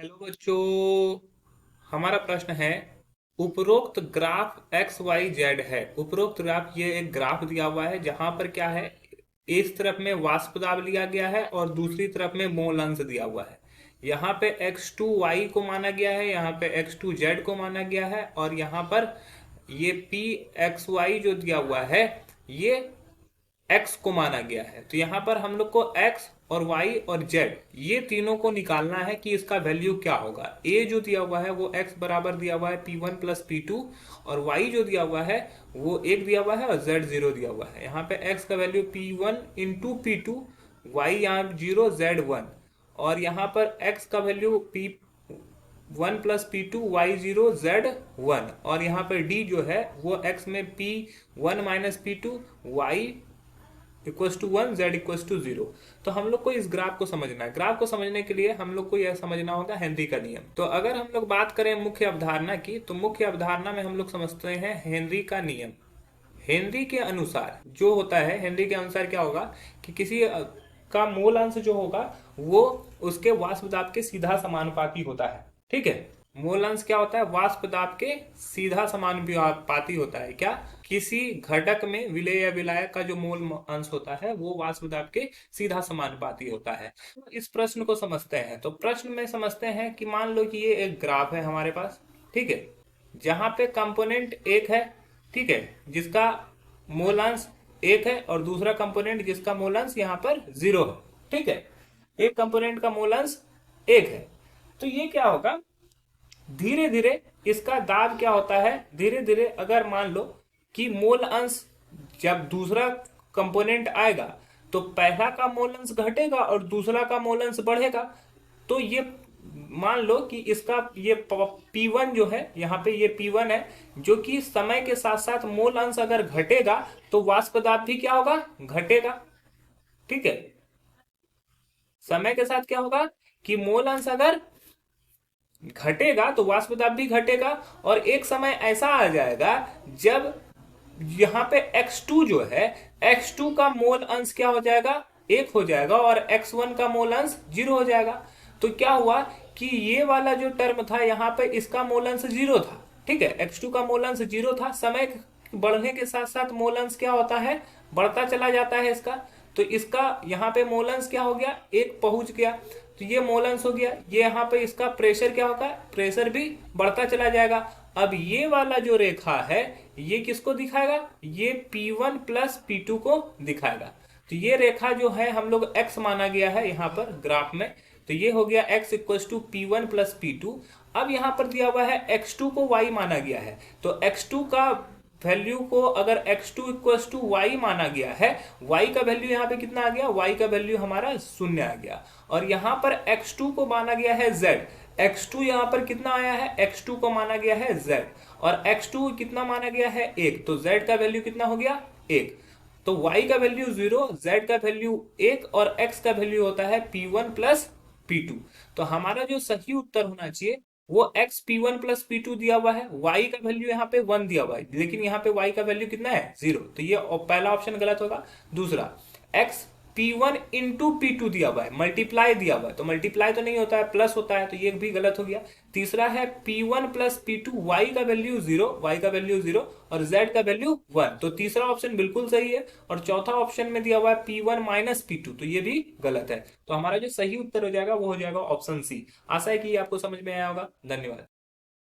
Hello बच्चों। हमारा प्रश्न है, उपरोक्त ग्राफ एक्स वाई जेड है। उपरोक्त ग्राफ, ये एक ग्राफ दिया हुआ है जहां पर क्या है, इस तरफ में वाष्प दाब लिया गया है और दूसरी तरफ में मोल अंश दिया हुआ है। यहाँ पे एक्स टू वाई को माना गया है, यहाँ पे एक्स टू जेड को माना गया है, और यहाँ पर ये पी एक्स वाई जो दिया हुआ है ये एक्स को माना गया है। तो यहाँ पर हम लोग को एक्स और वाई और जेड ये तीनों को निकालना है कि इसका वैल्यू क्या होगा। ए जो दिया हुआ है वो एक्स बराबर दिया हुआ है P1 + P2, और वाई जो दिया हुआ है वो एक दिया हुआ है और जेड जीरो दिया हुआ है। यहाँ पे एक्स का वैल्यू P1 × P2, वाई यहाँ जीरो जेड वन, और यहाँ पर एक्स का value P1 + P2 y zero z one, और यहाँ पर डी जो है वो एक्स में P1 - P2 वाई =1 z =0। तो हम लोग को इस ग्राफ को समझना है। ग्राफ को समझने के लिए हम लोग को यह समझना होगा हेनरी का नियम। तो अगर हम लोग बात करें मुख्य अवधारणा की, तो मुख्य अवधारणा में हम लोग समझते हैं हेनरी का नियम। हेनरी के अनुसार जो होता है, हेनरी के अनुसार क्या होगा कि किसी का मोल अंश जो होगा वो उसके वाष्प दाब के सीधा समानुपाती होता है। ठीक है, मोल अंश क्या होता है, वाष्प दाब के सीधा समानुपाती होता है। क्या, किसी घटक में विलेय या विलायक का जो मोल अंश होता है वो वाष्प दाब के सीधा समानुपाती होता है। तो इस प्रश्न को समझते हैं। तो प्रश्न में समझते हैं कि मान लो कि ये एक ग्राफ है हमारे पास, ठीक है, जहां पे कंपोनेंट एक है, ठीक है, जिसका मूलांश एक है, और दूसरा कंपोनेंट जिसका मूलांश यहाँ पर जीरो है। ठीक है, एक कंपोनेंट का मूलांश एक है। तो ये क्या होगा, धीरे धीरे इसका दाब क्या होता है, धीरे धीरे अगर मान लो कि मोल अंश जब दूसरा कंपोनेंट आएगा तो पहला का मोल अंश घटेगा और दूसरा का मोल अंश बढ़ेगा। तो ये मान लो कि इसका ये P1 जो है, यहाँ पे ये P1 है, जो कि समय के साथ साथ मोल अंश अगर घटेगा तो वाष्प दाब भी क्या होगा, घटेगा। ठीक है, समय के साथ क्या होगा कि मोल अंश अगर घटेगा तो वाष्प दाब भी घटेगा, और एक समय ऐसा आ जाएगा जब यहाँ पे x2 जो है, x2 का मोल अंश क्या हो जाएगा, एक हो जाएगा, और x1 का मोल अंश जीरो हो जाएगा। तो क्या हुआ कि ये वाला जो टर्म था यहाँ पे इसका मोल अंश जीरो था। ठीक है, x2 का मोल अंश जीरो था, समय बढ़ने के साथ साथ मोल अंश क्या होता है, बढ़ता चला जाता है इसका। तो इसका यहाँ पे मोल अंश क्या हो गया, एक पहुंच गया, तो ये मोल अंश हो गया। ये यहाँ पे इसका प्रेशर क्या होगा, प्रेशर भी बढ़ता चला जाएगा। अब ये वाला जो रेखा है ये किसको दिखाएगा, ये P1 + P2 को दिखाएगा। तो ये रेखा जो है हम लोग x माना गया है यहाँ पर ग्राफ में, तो ये हो गया x = P1 + P2। अब यहाँ पर दिया हुआ है x2 को y माना गया है, तो x2 का वैल्यू को अगर x2 = y माना गया है, y का वैल्यू यहाँ पे कितना आ गया, y का वैल्यू हमारा शून्य आ गया, और यहाँ पर x2 को माना गया है z। x2 यहाँ पर कितना आया है, x2 को माना गया है z, और x2 कितना माना गया है, एक, तो z का वैल्यू कितना हो गया, एक। तो y का वैल्यू जीरो, z का वैल्यू एक, और x का वैल्यू होता है P1 + P2। तो हमारा जो सही उत्तर होना चाहिए वो x P1 + P2 दिया हुआ है, y का वैल्यू यहाँ पे 1 दिया हुआ है, लेकिन यहाँ पे y का वैल्यू कितना है, जीरो, तो ये पहला ऑप्शन गलत होगा। दूसरा, x P1 × P2 दिया हुआ है, मल्टीप्लाई दिया हुआ है, तो मल्टीप्लाई तो नहीं होता है, प्लस होता है, तो ये भी गलत हो गया। तीसरा है P1 + P2, y का वैल्यू जीरो, y का वैल्यू जीरो, और z का वैल्यू 1, तो तीसरा ऑप्शन बिल्कुल सही है। और चौथा ऑप्शन में दिया हुआ है P1 - P2, तो ये भी गलत है। तो हमारा जो सही उत्तर हो जाएगा वो हो जाएगा ऑप्शन सी। आशा है कि ये आपको समझ में आया होगा। धन्यवाद।